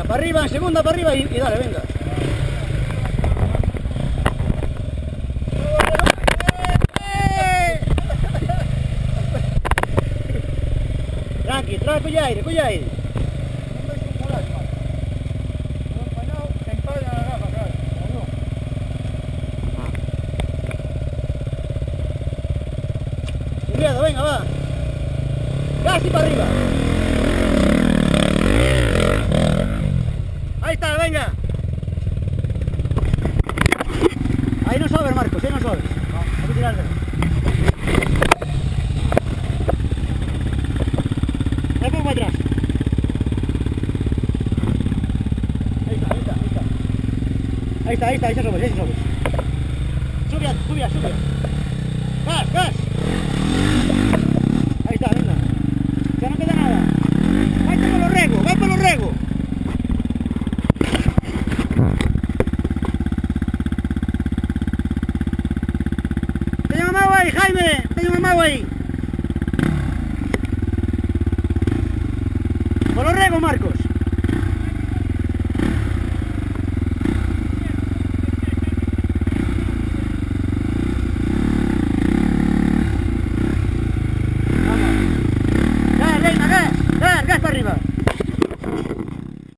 para arriba, en segunda, para arriba y dale, venga. Tranqui, trae con aire, con aire. Sin miedo, venga, va. Casi para arriba. Ahí está, venga. Ahí no sobres, Marcos, ahí no sobres. No, hay que tirártelo. Un poco para atrás. Ahí está, sobres, Sube. Gas. Ahí está, venga. Ya no queda nada. Vai por los rego. Teño un mago ahí, Jaime. Por los rego, Marcos.